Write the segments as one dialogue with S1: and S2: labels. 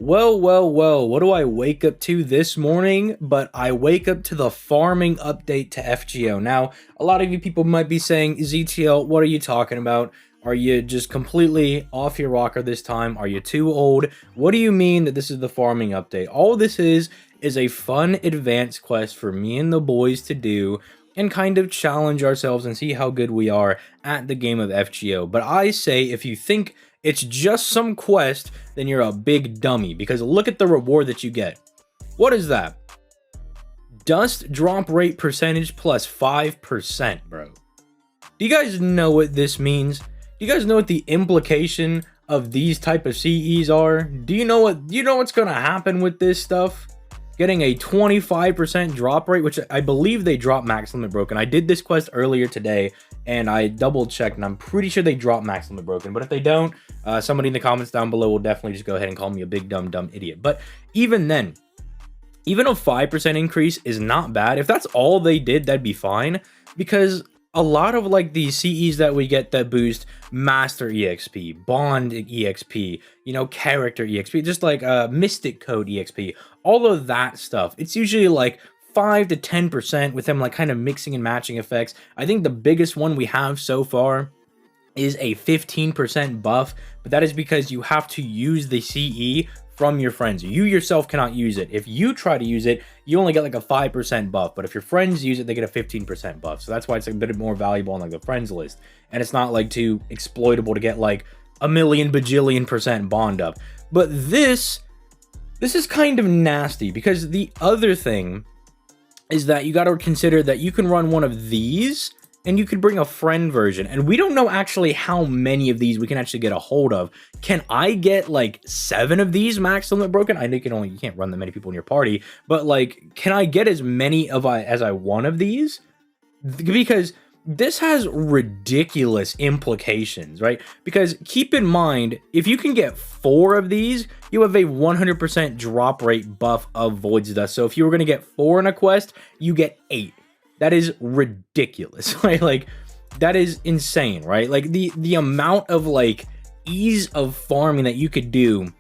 S1: Well, what do I wake up to this morning? But I wake up to the farming update to FGO. Now, a lot of you people might be saying, ZTL, what are you talking about? Are you just completely off your rocker this time? Are you too old? What do you mean that this is the farming update? All this is a fun advanced quest for me and the boys to do and kind of challenge ourselves and see how good we are at the game of FGO. But I say, if you think it's just some quest, then you're a big dummy, because look at the reward that you get. What is that? Dust drop rate percentage plus 5%, bro. Do you guys know what this means? Do you guys know what the implication of these type of CEs are? Do you know what's gonna happen with this stuff? Getting a 25% drop rate, which I believe they drop max limit broken. I did this quest earlier today and I double checked and I'm pretty sure they drop max limit broken. But if they don't, somebody in the comments down below will definitely just go ahead and call me a big dumb idiot. But even then, even a 5% increase is not bad. If that's all they did, that'd be fine, because a lot of like these CEs that we get that boost Master EXP, Bond EXP, you know, Character EXP, just like Mystic Code EXP, all of that stuff, it's usually like 5 to 10% with them like kind of mixing and matching effects. I think the biggest one we have so far is a 15% buff, but that is because you have to use the CE from your friends. You yourself cannot use it. If you try to use it, you only get like a 5% buff, but if your friends use it, they get a 15% buff. So that's why it's a bit more valuable on like the friends list, and it's not like too exploitable to get like a million bajillion percent bond up. But this is kind of nasty, because the other thing is that you got to consider that you can run one of these and you could bring a friend version, and we don't know actually how many of these we can actually get a hold of. Can I get like 7 of these max limit broken? I know you can't run that many people in your party, but like, can I get as many as I want of these? Because this has ridiculous implications, right? Because keep in mind, if you can get 4 of these, you have a 100% drop rate buff of Void's Dust. So if you were going to get 4 in a quest, you get 8. That is ridiculous, right? Like, that is insane, right? Like, the amount of like ease of farming that you could do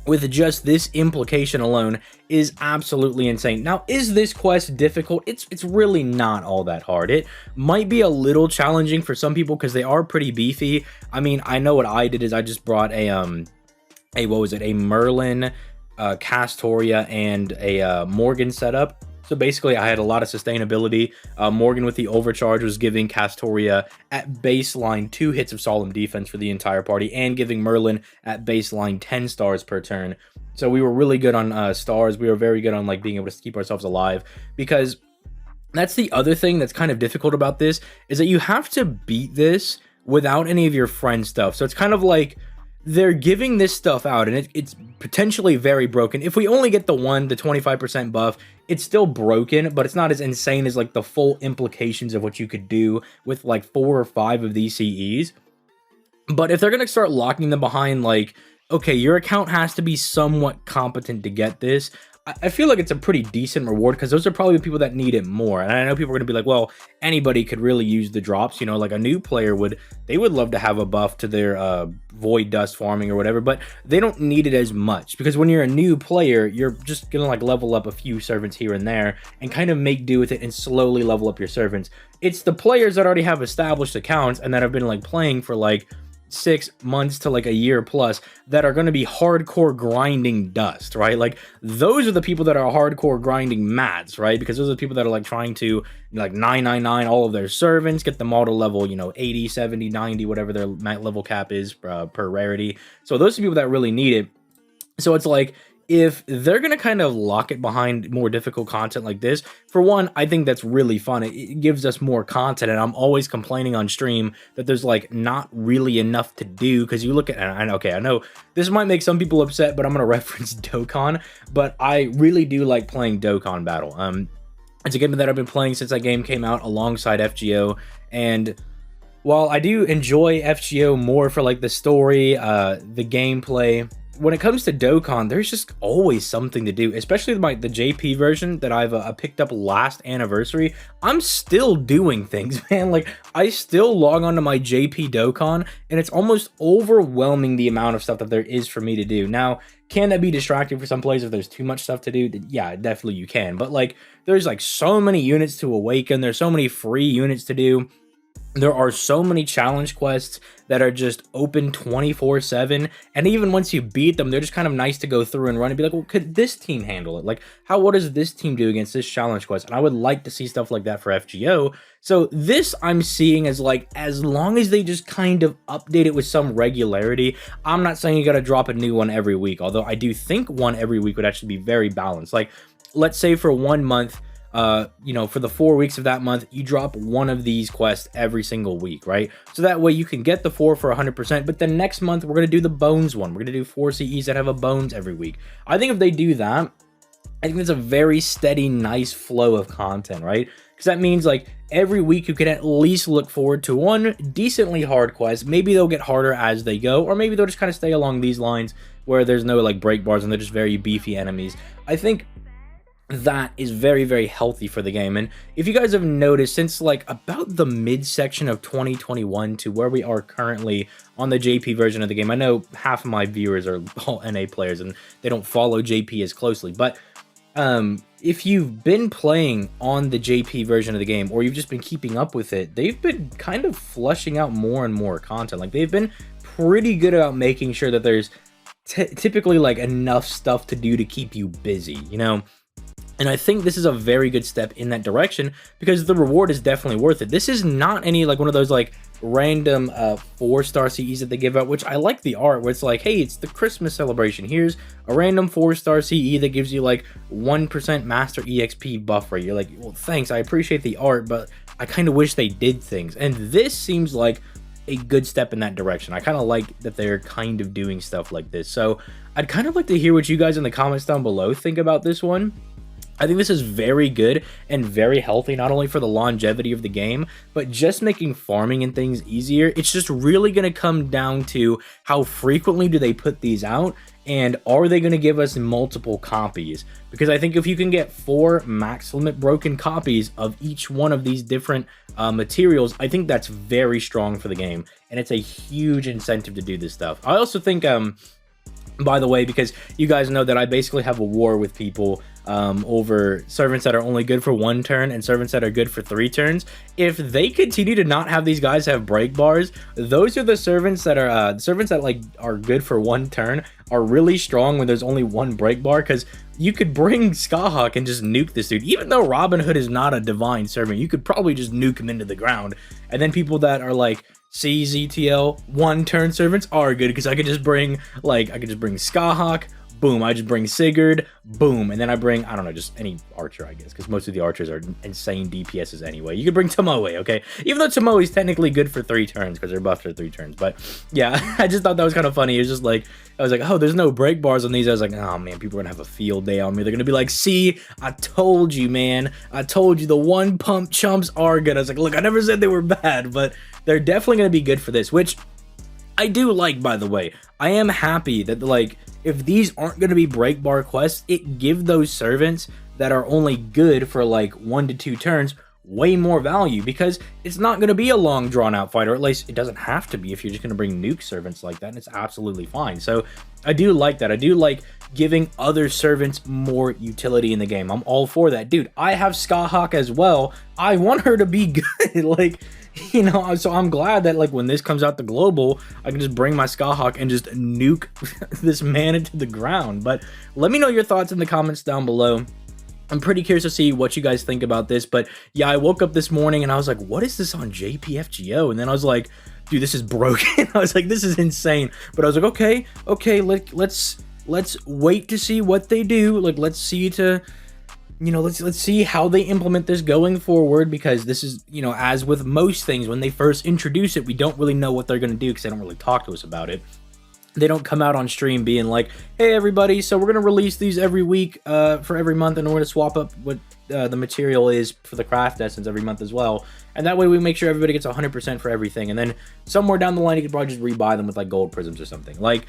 S1: with just this implication alone is absolutely insane. Now, is this quest difficult? It's really not all that hard. It might be a little challenging for some people because they are pretty beefy. I mean, I know what I did is I just brought a what was it? A Merlin, Castoria, and a Morgan setup. So basically, I had a lot of sustainability. Morgan with the overcharge was giving Castoria at baseline 2 hits of solemn defense for the entire party, and giving Merlin at baseline 10 stars per turn. So we were really good on stars. We were very good on like being able to keep ourselves alive, because that's the other thing that's kind of difficult about this, is that you have to beat this without any of your friend stuff. So it's kind of like they're giving this stuff out, and it's potentially very broken. If we only get the 25% buff, it's still broken, but it's not as insane as like the full implications of what you could do with like 4 or 5 of these CEs. But if they're going to start locking them behind like, okay, your account has to be somewhat competent to get this, I feel like it's a pretty decent reward, because those are probably the people that need it more. And I know people are going to be like, well, anybody could really use the drops, you know, like a new player would love to have a buff to their void dust farming or whatever, but they don't need it as much, because when you're a new player, you're just going to like level up a few servants here and there and kind of make do with it and slowly level up your servants. It's the players that already have established accounts and that have been like playing for like 6 months to like a year plus that are going to be hardcore grinding dust, right? Like, those are the people that are hardcore grinding mats, right? Because those are the people that are like trying to like 999 all of their servants, get them all to level, you know, 80, 70, 90, whatever their level cap is per rarity. So those are people that really need it. So it's like, if they're going to kind of lock it behind more difficult content like this, for one, I think that's really fun. It gives us more content, and I'm always complaining on stream that there's like not really enough to do, because you look at, and okay, I know this might make some people upset, but I'm going to reference Dokkan, but I really do like playing Dokkan Battle. It's a game that I've been playing since that game came out alongside FGO, and while I do enjoy FGO more for like the story, the gameplay, when it comes to Dokkan, there's just always something to do, especially the JP version that I've picked up last anniversary. I'm still doing things, man. Like, I still log onto my JP Dokkan, and it's almost overwhelming the amount of stuff that there is for me to do. Now, can that be distracting for some players if there's too much stuff to do? Yeah, definitely you can. But like, there's like so many units to awaken. There's so many free units to do. There are so many challenge quests that are just open 24/7, and even once you beat them, they're just kind of nice to go through and run and be like, well, could this team handle it? Like, what does this team do against this challenge quest? And I would like to see stuff like that for FGO. So this I'm seeing as like, as long as they just kind of update it with some regularity. I'm not saying you got to drop a new one every week, although I do think one every week would actually be very balanced. Like, let's say for 1 month, you know, for the 4 weeks of that month, you drop one of these quests every single week, right? So that way you can get the 4 for 100%, but then next month we're going to do the bones one. We're going to do 4 CEs that have a bones every week. I think if they do that, I think it's a very steady, nice flow of content, right? Because that means like every week you can at least look forward to one decently hard quest. Maybe they'll get harder as they go, or maybe they'll just kind of stay along these lines where there's no like break bars and they're just very beefy enemies. I think that is very, very healthy for the game. And if you guys have noticed, since like about the midsection of 2021 to where we are currently on the JP version of the game, I know half of my viewers are all NA players and they don't follow JP as closely, but if you've been playing on the JP version of the game, or you've just been keeping up with it, they've been kind of flushing out more and more content. Like, they've been pretty good about making sure that there's typically like enough stuff to do to keep you busy, you know? And I think this is a very good step in that direction, because the reward is definitely worth it. This is not any like one of those like random 4-star CEs that they give out, which I like the art where it's like, hey, it's the Christmas celebration. Here's a random 4-star CE that gives you like 1% master EXP buff rate. You're like, well, thanks, I appreciate the art, but I kind of wish they did things. And this seems like a good step in that direction. I kind of like that they're kind of doing stuff like this. So I'd kind of like to hear what you guys in the comments down below think about this one. I think this is very good and very healthy, not only for the longevity of the game, but just making farming and things easier. It's just really going to come down to how frequently do they put these out, and are they going to give us multiple copies? Because I think if you can get 4 max limit broken copies of each one of these different materials, I think that's very strong for the game, and it's a huge incentive to do this stuff. I also think, by the way, because you guys know that I basically have a war with people over servants that are only good for 1 turn and servants that are good for 3 turns. If they continue to not have these guys have break bars, those are the servants that are like are good for 1 turn are really strong when there's only 1 break bar, because you could bring Skahawk and just nuke this dude. Even though Robin Hood is not a divine servant, you could probably just nuke him into the ground. And then people that are like CZTL 1 turn servants are good, because I could just bring Skahawk, boom, I just bring Sigurd, boom, and then I bring, I don't know, just any archer, I guess, because most of the archers are insane DPSs anyway. You could bring Tomoe, okay? Even though Tomoe is technically good for 3 turns, because they're buffed for 3 turns, but yeah, I just thought that was kind of funny. It was just like, I was like, oh, there's no break bars on these. I was like, oh man, people are gonna have a field day on me. They're gonna be like, see, I told you, man. I told you the 1 pump chumps are good. I was like, look, I never said they were bad, but they're definitely gonna be good for this, which I do like, by the way. I am happy that, like, if these aren't going to be break bar quests, it give those servants that are only good for like 1 to 2 turns way more value, because it's not going to be a long drawn out fight, or at least it doesn't have to be if you're just going to bring nuke servants like that, and it's absolutely fine. So I do like that. I do like giving other servants more utility in the game. I'm all for that. Dude, I have Skahawk as well. I want her to be good. Like, you know, so I'm glad that like when this comes out to global, I can just bring my Skahawk and just nuke this man into the ground. But let me know your thoughts in the comments down below. I'm pretty curious to see what you guys think about this. But yeah, I woke up this morning and I was like, what is this on JPFGO? And then I was like, dude, this is broken. I was like, this is insane. But I was like, okay, let's wait to see what they do. Like, let's see to, you know, let's see how they implement this going forward, because this is, you know, as with most things, when they first introduce it, we don't really know what they're going to do because they don't really talk to us about it. They don't come out on stream being like, hey everybody, so we're going to release these every week for every month, and we're going to swap up what the material is for the craft essence every month as well. And that way we make sure everybody gets 100% for everything, and then somewhere down the line you could probably just rebuy them with like gold prisms or something. Like,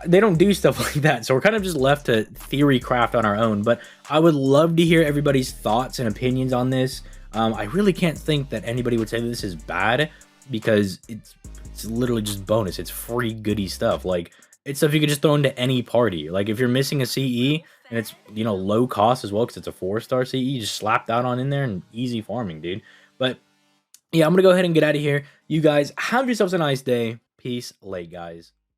S1: they don't do stuff like that. So we're kind of just left to theory craft on our own. But I would love to hear everybody's thoughts and opinions on this. I really can't think that anybody would say that this is bad because it's literally just bonus. It's free goody stuff. Like, it's stuff you could just throw into any party. Like, if you're missing a CE and it's, you know, low cost as well because it's a 4-star CE, you just slap that on in there and easy farming, dude. But yeah, I'm gonna go ahead and get out of here. You guys have yourselves a nice day. Peace, late guys.